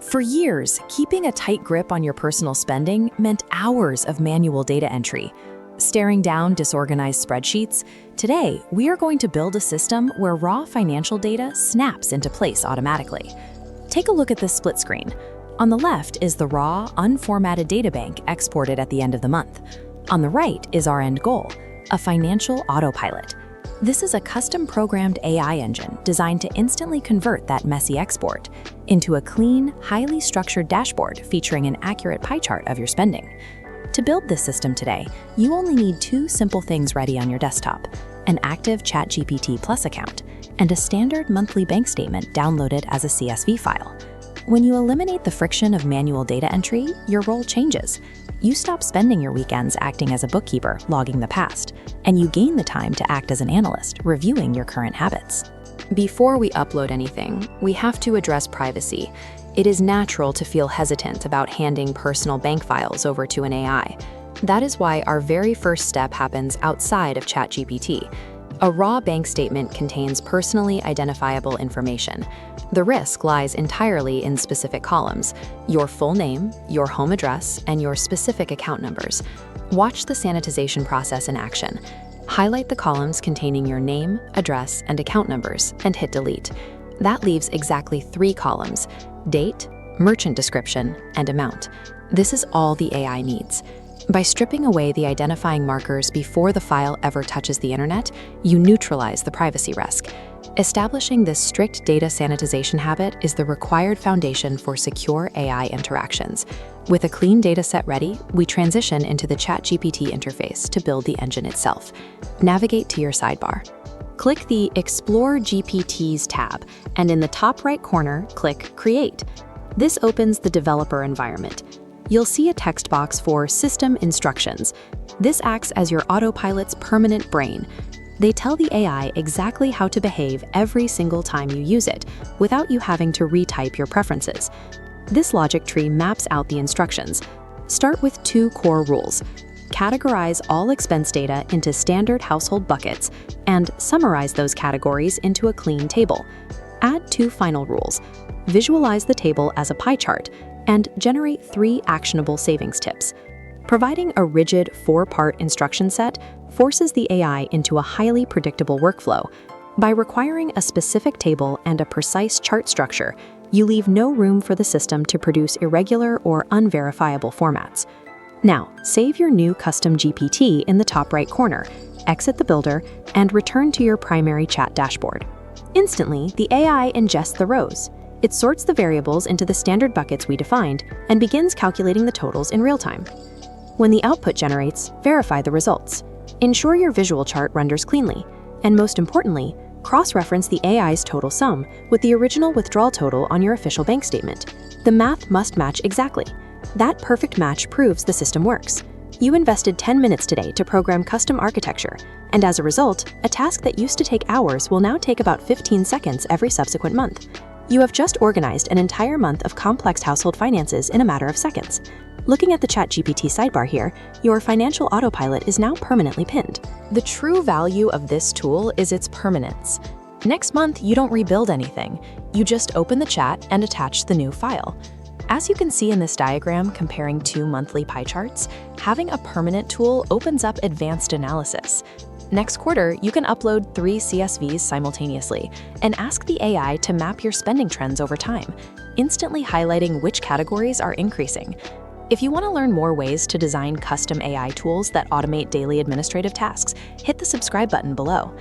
For years, keeping a tight grip on your personal spending meant hours of manual data entry. Staring down disorganized spreadsheets, today we are going to build a system where raw financial data snaps into place automatically. Take a look at this split screen. On the left is the raw, unformatted data bank exported at the end of the month. On the right is our end goal, a financial autopilot. This is a custom-programmed AI engine designed to instantly convert that messy export into a clean, highly structured dashboard featuring an accurate pie chart of your spending. To build this system today, you only need two simple things ready on your desktop: an active ChatGPT Plus account and a standard monthly bank statement downloaded as a CSV file. When you eliminate the friction of manual data entry, your role changes. You stop spending your weekends acting as a bookkeeper, logging the past, and you gain the time to act as an analyst, reviewing your current habits. Before we upload anything, we have to address privacy. It is natural to feel hesitant about handing personal bank files over to an AI. That is why our very first step happens outside of ChatGPT. A raw bank statement contains personally identifiable information. The risk lies entirely in specific columns: your full name, your home address, and your specific account numbers. Watch the sanitization process in action. Highlight the columns containing your name, address, and account numbers, and hit delete. That leaves exactly 3 columns: date, merchant description, and amount. This is all the AI needs. By stripping away the identifying markers before the file ever touches the internet, you neutralize the privacy risk. Establishing this strict data sanitization habit is the required foundation for secure AI interactions. With a clean data set ready, we transition into the ChatGPT interface to build the engine itself. Navigate to your sidebar. Click the Explore GPTs tab, and in the top right corner, click Create. This opens the developer environment. You'll see a text box for System Instructions. This acts as your autopilot's permanent brain. They tell the AI exactly how to behave every single time you use it, without you having to retype your preferences. This logic tree maps out the instructions. Start with 2 core rules. Categorize all expense data into standard household buckets, and summarize those categories into a clean table. Add 2 final rules. Visualize the table as a pie chart, and generate 3 actionable savings tips. Providing a rigid 4-part instruction set forces the AI into a highly predictable workflow. By requiring a specific table and a precise chart structure, you leave no room for the system to produce irregular or unverifiable formats. Now, save your new custom GPT in the top right corner, exit the builder, and return to your primary chat dashboard. Instantly, the AI ingests the rows. It sorts the variables into the standard buckets we defined and begins calculating the totals in real time. When the output generates, verify the results. Ensure your visual chart renders cleanly, and most importantly, cross-reference the AI's total sum with the original withdrawal total on your official bank statement. The math must match exactly. That perfect match proves the system works. You invested 10 minutes today to program custom architecture, and as a result, a task that used to take hours will now take about 15 seconds every subsequent month. You have just organized an entire month of complex household finances in a matter of seconds. Looking at the ChatGPT sidebar here, your financial autopilot is now permanently pinned. The true value of this tool is its permanence. Next month, you don't rebuild anything. You just open the chat and attach the new file. As you can see in this diagram comparing 2 monthly pie charts, having a permanent tool opens up advanced analysis. Next quarter, you can upload 3 CSVs simultaneously and ask the AI to map your spending trends over time, instantly highlighting which categories are increasing. If you want to learn more ways to design custom AI tools that automate daily administrative tasks, hit the subscribe button below.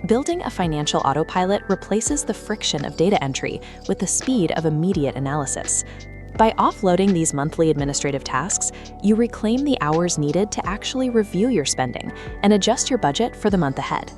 Building a financial autopilot replaces the friction of data entry with the speed of immediate analysis. By offloading these monthly administrative tasks, you reclaim the hours needed to actually review your spending and adjust your budget for the month ahead.